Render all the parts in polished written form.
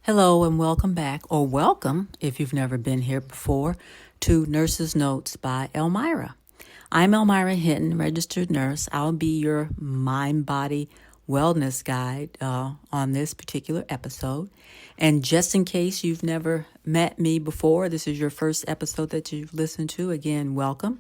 Hello and welcome back, or welcome if you've never been here before, to Nurse's Notes by Elmira. I'm Elmira Hinton, registered nurse. I'll be your mind-body wellness guide on this particular episode. And just in case you've never met me before, this is your first episode that you've listened to, again, welcome.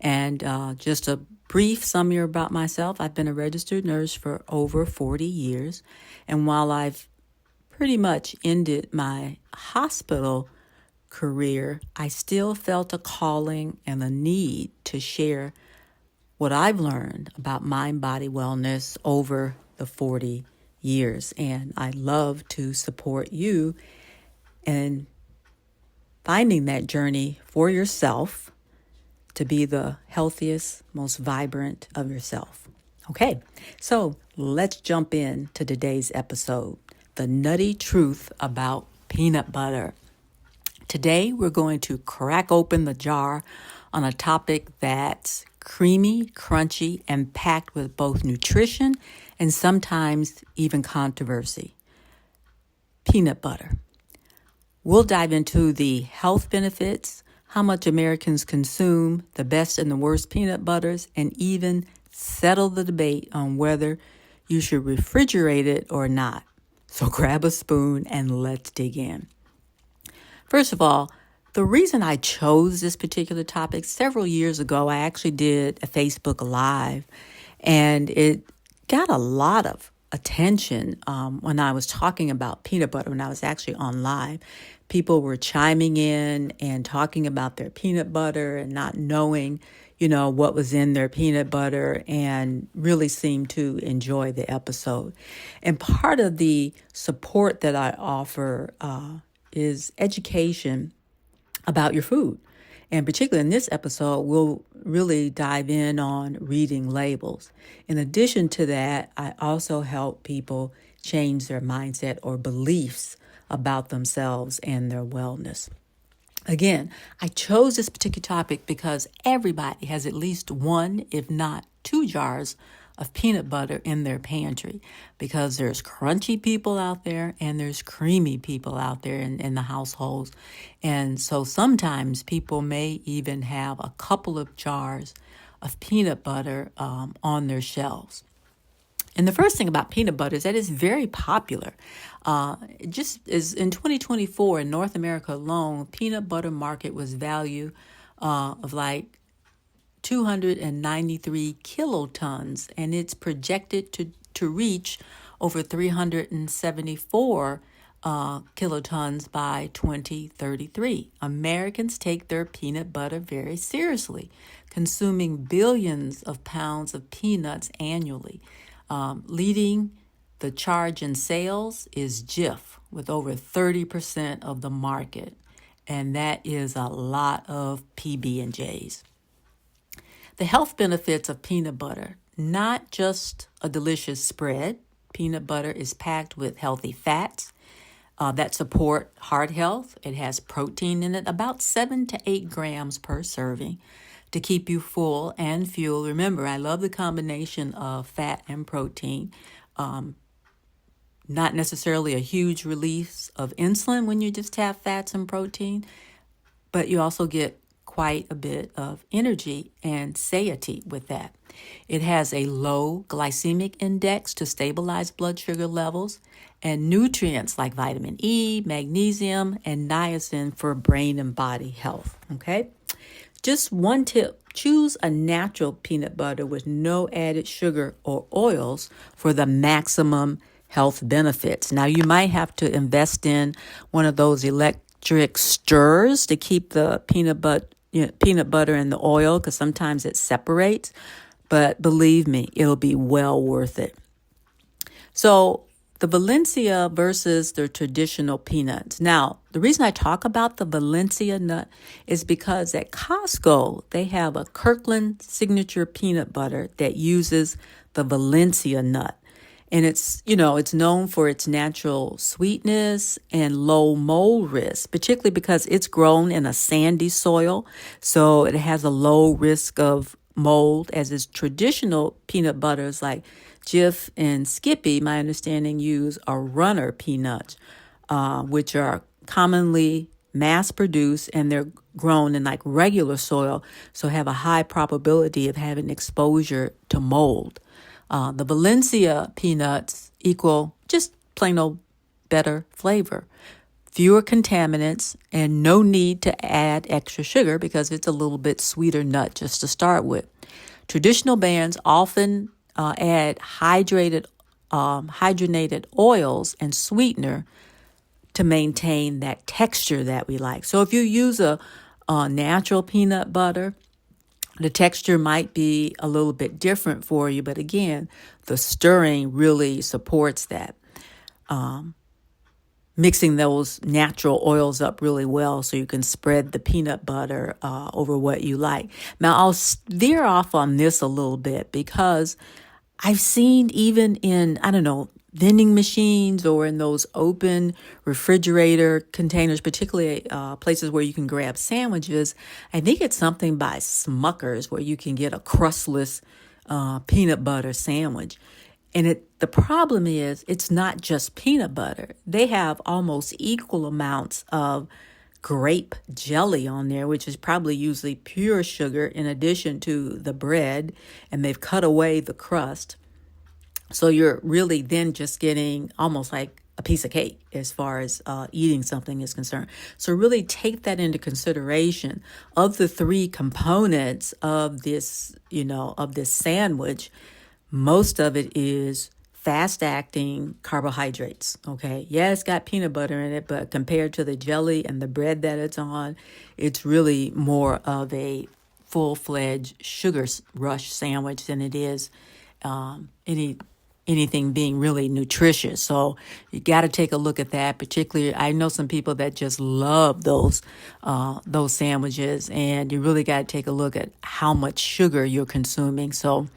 And just a brief summary about myself. I've been a registered nurse for over 40 years. And while I've pretty much ended my hospital career, I still felt a calling and a need to share what I've learned about mind-body wellness over the 40 years. And I love to support you in finding that journey for yourself to be the healthiest, most vibrant of yourself. Okay, so let's jump into today's episode. The nutty truth about peanut butter. Today, we're going to crack open the jar on a topic that's creamy, crunchy, and packed with both nutrition and sometimes even controversy. Peanut butter. We'll dive into the health benefits, how much Americans consume, the best and the worst peanut butters, and even settle the debate on whether you should refrigerate it or not. So grab a spoon and let's dig in. First of all, the reason I chose this particular topic, several years ago, I actually did a Facebook Live, and it got a lot of attention when I was talking about peanut butter, when I was actually on live. People were chiming in and talking about their peanut butter and not knowing, what was in their peanut butter, and really seemed to enjoy the episode. And part of the support that I offer is education about your food. And particularly in this episode, we'll really dive in on reading labels. In addition to that, I also help people change their mindset or beliefs about themselves and their wellness. Again, I chose this particular topic because everybody has at least one, if not two jars of peanut butter in their pantry, because there's crunchy people out there and there's creamy people out there in the households. And so sometimes people may even have a couple of jars of peanut butter on their shelves. And the first thing about peanut butter is that it's very popular. Just as in 2024 in North America alone, peanut butter market was value of like 293 kilotons, and it's projected to reach over 374 kilotons by 2033. Americans take their peanut butter very seriously, consuming billions of pounds of peanuts annually. Leading the charge in sales is Jif with over 30% of the market, and that is a lot of PB&Js. The health benefits of peanut butter, not just a delicious spread. Peanut butter is packed with healthy fats that support heart health. It has protein in it, about 7 to 8 grams per serving, to keep you full and fueled. Remember, I love the combination of fat and protein. Not necessarily a huge release of insulin when you just have fats and protein, but you also get quite a bit of energy and satiety with that. It has a low glycemic index to stabilize blood sugar levels, and nutrients like vitamin E, magnesium, and niacin for brain and body health. Okay? Just one tip, choose a natural peanut butter with no added sugar or oils for the maximum health benefits. Now, you might have to invest in one of those electric stirrers to keep the peanut butter and the oil, because sometimes it separates. But believe me, it'll be well worth it. So the Valencia versus the traditional peanuts. Now, the reason I talk about the Valencia nut is because at Costco, they have a Kirkland signature peanut butter that uses the Valencia nut. And it's known for its natural sweetness and low mold risk, particularly because it's grown in a sandy soil. So it has a low risk of mold, as is traditional peanut butters like Jif and Skippy, my understanding, use a runner peanuts. which are commonly mass produced and they're grown in like regular soil, so have a high probability of having exposure to mold. The Valencia peanuts equal just plain old better flavor, fewer contaminants, and no need to add extra sugar because it's a little bit sweeter nut just to start with. Traditional brands often add hydrogenated oils and sweetener to maintain that texture that we like. So if you use a natural peanut butter, the texture might be a little bit different for you, but again, the stirring really supports that. Mixing those natural oils up really well so you can spread the peanut butter over what you like. Now, I'll veer off on this a little bit because I've seen even in, vending machines or in those open refrigerator containers, particularly places where you can grab sandwiches. I think it's something by Smucker's where you can get a crustless peanut butter sandwich. And the problem is it's not just peanut butter. They have almost equal amounts of grape jelly on there, which is probably usually pure sugar in addition to the bread, and they've cut away the crust. So you're really then just getting almost like a piece of cake as far as eating something is concerned. So really take that into consideration. Of the three components of this, of this sandwich, most of it is fast-acting carbohydrates, okay? Yeah, it's got peanut butter in it, but compared to the jelly and the bread that it's on, it's really more of a full-fledged sugar rush sandwich than it is anything being really nutritious. So you got to take a look at that. Particularly, I know some people that just love those sandwiches, and you really got to take a look at how much sugar you're consuming. So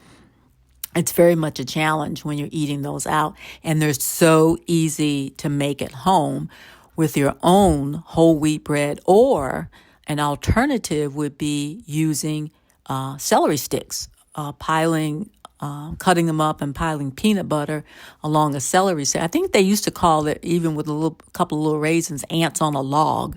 it's very much a challenge when you're eating those out, and they're so easy to make at home with your own whole wheat bread, or an alternative would be using celery sticks, cutting them up and piling peanut butter along a celery stick. I think they used to call it, even with a couple of little raisins, ants on a log.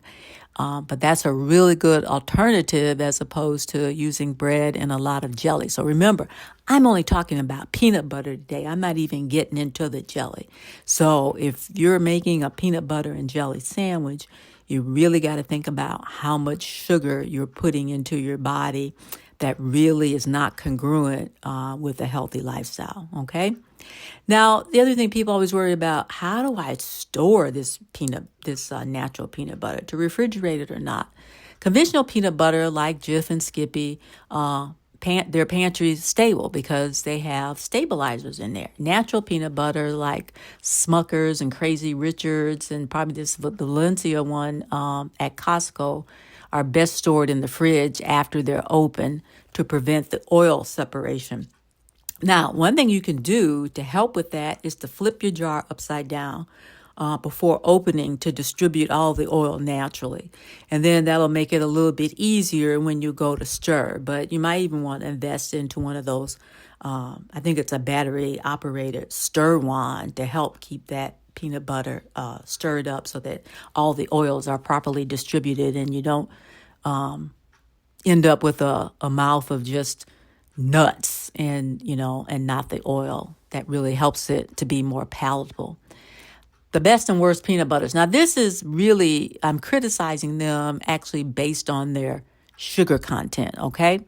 But that's a really good alternative as opposed to using bread and a lot of jelly. So remember, I'm only talking about peanut butter today. I'm not even getting into the jelly. So if you're making a peanut butter and jelly sandwich, you really got to think about how much sugar you're putting into your body. That really is not congruent with a healthy lifestyle, okay? Now, the other thing people always worry about, how do I store this natural peanut butter, to refrigerate it or not? Conventional peanut butter, like Jif and Skippy, their pantry's stable because they have stabilizers in there. Natural peanut butter, like Smucker's and Crazy Richard's, and probably this Valencia one at Costco, are best stored in the fridge after they're open to prevent the oil separation. Now, one thing you can do to help with that is to flip your jar upside down before opening to distribute all the oil naturally. And then that'll make it a little bit easier when you go to stir. But you might even want to invest into one of those, I think it's a battery-operated stir wand to help keep that peanut butter stirred up so that all the oils are properly distributed and you don't end up with a mouth of just nuts and not the oil. That really helps it to be more palatable. The best and worst peanut butters. Now, this is really, I'm criticizing them actually based on their sugar content, okay?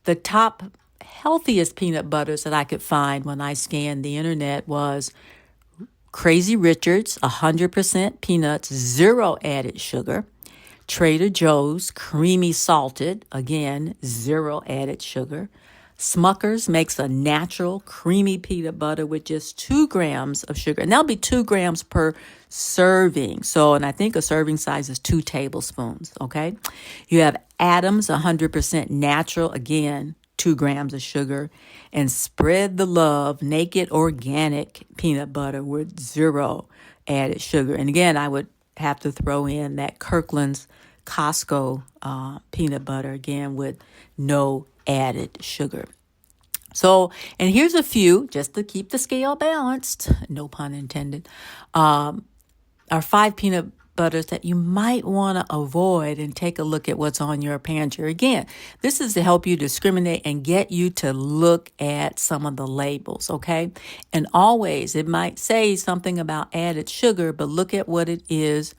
The top healthiest peanut butters that I could find when I scanned the internet was Crazy Richard's, 100% peanuts, 0 added sugar. Trader Joe's, creamy salted, again, 0 added sugar. Smucker's makes a natural creamy peanut butter with just 2 grams of sugar. And that'll be 2 grams per serving. So, and I think a serving size is 2 tablespoons, okay? You have Adams, 100% natural, again, 2 grams of sugar. And Spread the Love Naked Organic Peanut Butter with 0 added sugar. And again, I would have to throw in that Kirkland's Costco peanut butter, again, with no added sugar. So, and here's a few, just to keep the scale balanced, no pun intended. are 5 peanut butters that you might want to avoid, and take a look at what's on your pantry. Again, this is to help you discriminate and get you to look at some of the labels, okay? And always, it might say something about added sugar, but look at what it is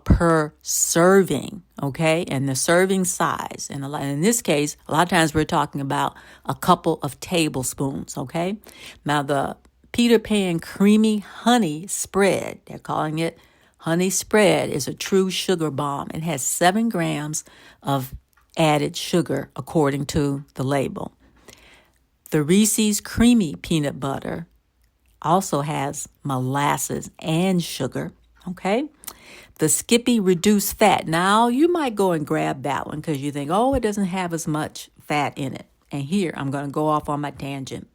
per serving, okay? And the serving size. And in this case, a lot of times we're talking about a couple of tablespoons, okay? Now, the Peter Pan Creamy Honey Spread, they're calling it Honey Spread, is a true sugar bomb. It has 7 grams of added sugar according to the label. The Reese's Creamy Peanut Butter also has molasses and sugar, okay? The Skippy Reduced Fat. Now, you might go and grab that one because you think, oh, it doesn't have as much fat in it. And here, I'm going to go off on my tangent.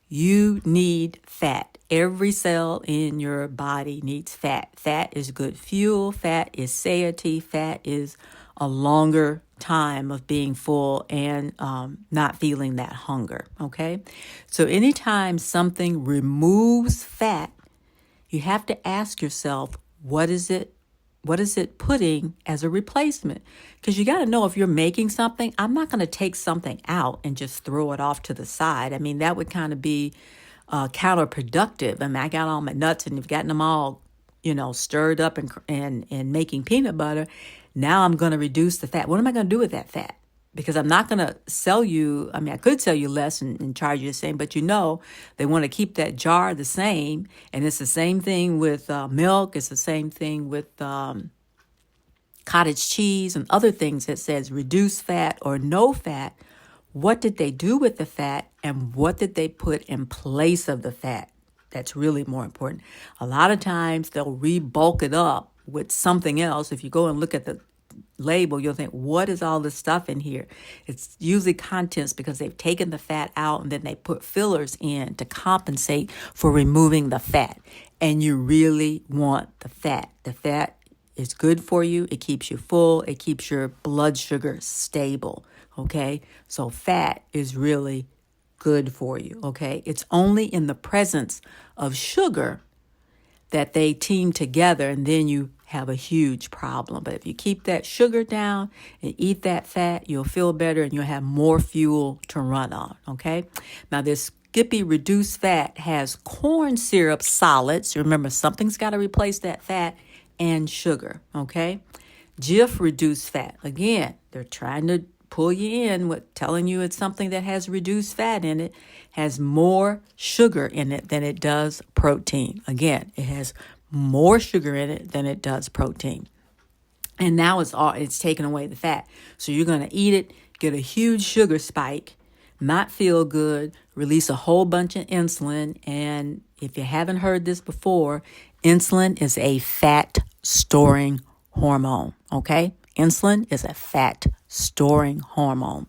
You need fat. Every cell in your body needs fat. Fat is good fuel. Fat is satiety. Fat is a longer time of being full and not feeling that hunger, okay? So anytime something removes fat, you have to ask yourself, what is it putting as a replacement? Because you got to know, if you're making something, I'm not going to take something out and just throw it off to the side. I mean, that would kind of be counterproductive. I mean, I got all my nuts and you've gotten them all, stirred up and making peanut butter. Now I'm going to reduce the fat. What am I going to do with that fat? Because I'm not going to sell you, I could sell you less and charge you the same, but they want to keep that jar the same. And it's the same thing with milk. It's the same thing with cottage cheese and other things that says reduce fat or no fat. What did they do with the fat, and what did they put in place of the fat? That's really more important. A lot of times they'll re-bulk it up with something else. If you go and look at the label, you'll think, what is all this stuff in here? It's usually contents, because they've taken the fat out and then they put fillers in to compensate for removing the fat. And you really want the fat. The fat is good for you. It keeps you full. It keeps your blood sugar stable. Okay, so fat is really good for you. Okay, it's only in the presence of sugar that they team together, and then you have a huge problem. But if you keep that sugar down and eat that fat, you'll feel better and you'll have more fuel to run on. Okay, now this Skippy Reduced Fat has corn syrup solids. Remember, something's got to replace that fat, and sugar. Okay, Jif Reduced Fat. Again, they're trying to pull you in with telling you it's something that has reduced fat in it, has more sugar in it than it does protein. Again, it has more sugar in it than it does protein. And now it's taking away the fat. So you're going to eat it, get a huge sugar spike, not feel good, release a whole bunch of insulin. And if you haven't heard this before, insulin is a fat storing hormone, okay? Insulin is a fat storing hormone.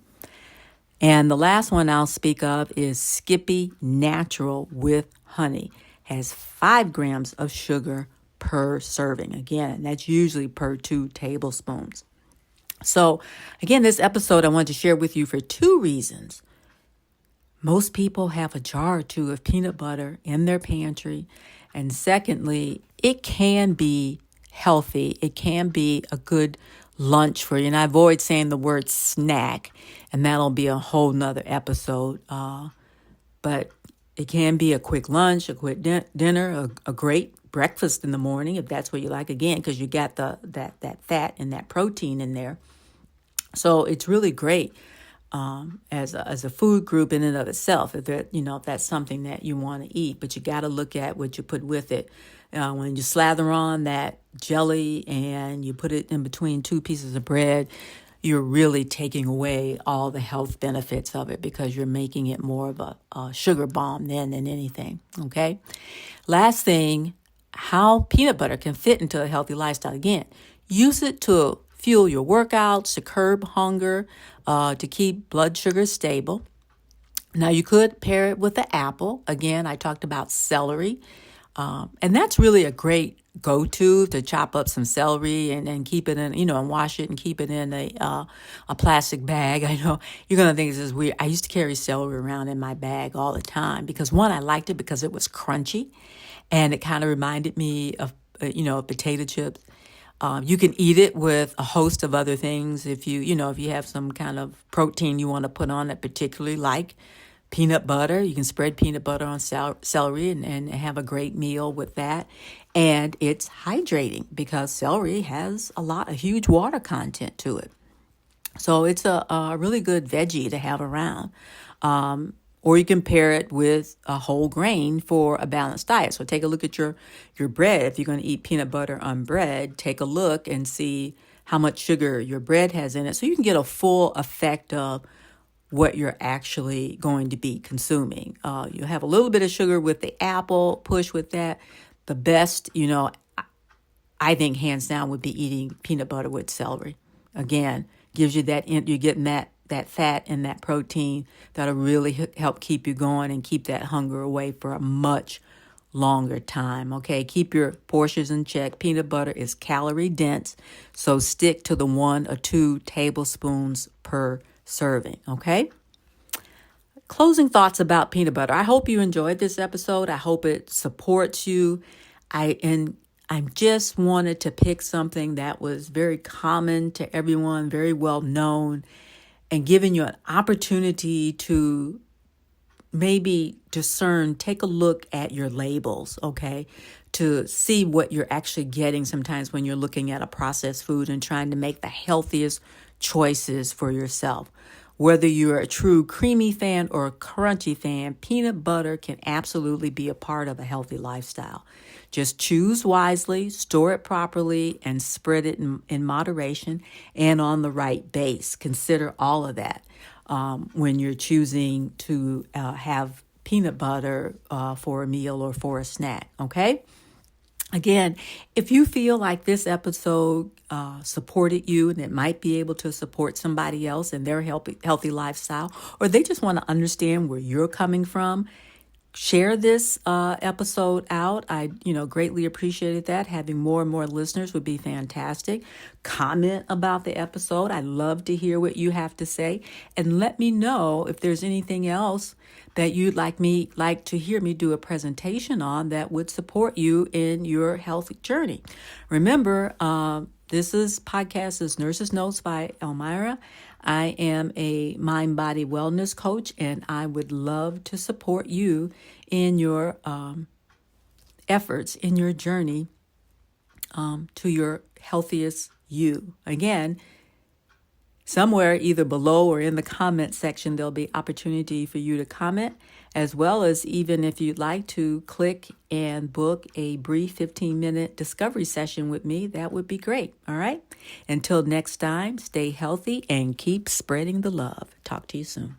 And the last one I'll speak of is Skippy Natural with Honey. Has 5 grams of sugar per serving. Again, that's usually per 2 tablespoons. So again, this episode I wanted to share with you for 2 reasons. Most people have a jar or 2 of peanut butter in their pantry. And secondly, it can be healthy. It can be a good lunch for you. And I avoid saying the word snack, and that'll be a whole nother episode. But it can be a quick lunch, a quick dinner, a great breakfast in the morning, if that's what you like. Again, because you got that fat and that protein in there. So it's really great as a food group in and of itself. If that's something that you want to eat, but you got to look at what you put with it. When you slather on that jelly and you put it in between 2 pieces of bread, you're really taking away all the health benefits of it, because you're making it more of a sugar bomb than anything. Okay. Last thing, how peanut butter can fit into a healthy lifestyle. Again, use it to fuel your workouts, to curb hunger, to keep blood sugar stable. Now, you could pair it with the apple. Again, I talked about celery. And that's really a great go-to, to chop up some celery and keep it in, and wash it and keep it in a plastic bag. I know you're going to think this is weird. I used to carry celery around in my bag all the time because, one, I liked it because it was crunchy, and it kind of reminded me potato chips. You can eat it with a host of other things. If you have some kind of protein you want to put on it, particularly like peanut butter, you can spread peanut butter on celery and have a great meal with that. And it's hydrating because celery has a huge water content to it. So it's a really good veggie to have around. Or you can pair it with a whole grain for a balanced diet. So take a look at your bread. If you're going to eat peanut butter on bread, take a look and see how much sugar your bread has in it so you can get a full effect of what you're actually going to be consuming. You have a little bit of sugar with the apple, push with that. The best, I think hands down would be eating peanut butter with celery. Again, gives you you're getting that fat and that protein that'll really help keep you going and keep that hunger away for a much longer time. Okay, keep your portions in check. Peanut butter is calorie dense, so stick to the 1 or 2 tablespoons per serving. Okay. Closing thoughts about peanut butter. I hope you enjoyed this episode. I hope it supports you. I just wanted to pick something that was very common to everyone, very well known, and giving you an opportunity to maybe discern, take a look at your labels, okay, to see what you're actually getting sometimes when you're looking at a processed food and trying to make the healthiest choices for yourself. Whether you're a true creamy fan or a crunchy fan, peanut butter can absolutely be a part of a healthy lifestyle. Just choose wisely, store it properly, and spread it in moderation and on the right base. Consider all of that when you're choosing to have peanut butter for a meal or for a snack, okay? Again, if you feel like this episode supported you and it might be able to support somebody else in their healthy lifestyle, or they just want to understand where you're coming from, share this episode out. I, greatly appreciated that. Having more and more listeners would be fantastic. Comment about the episode. I'd love to hear what you have to say, and let me know if there's anything else that you'd like to hear me do a presentation on that would support you in your health journey. Remember, this podcast is Nurses Notes by Elmira. I am a mind-body wellness coach, and I would love to support you in your efforts, in your journey to your healthiest you. Again, somewhere either below or in the comment section, there'll be opportunity for you to comment, as well as even if you'd like to click and book a brief 15-minute discovery session with me, that would be great. All right. Until next time, stay healthy and keep spreading the love. Talk to you soon.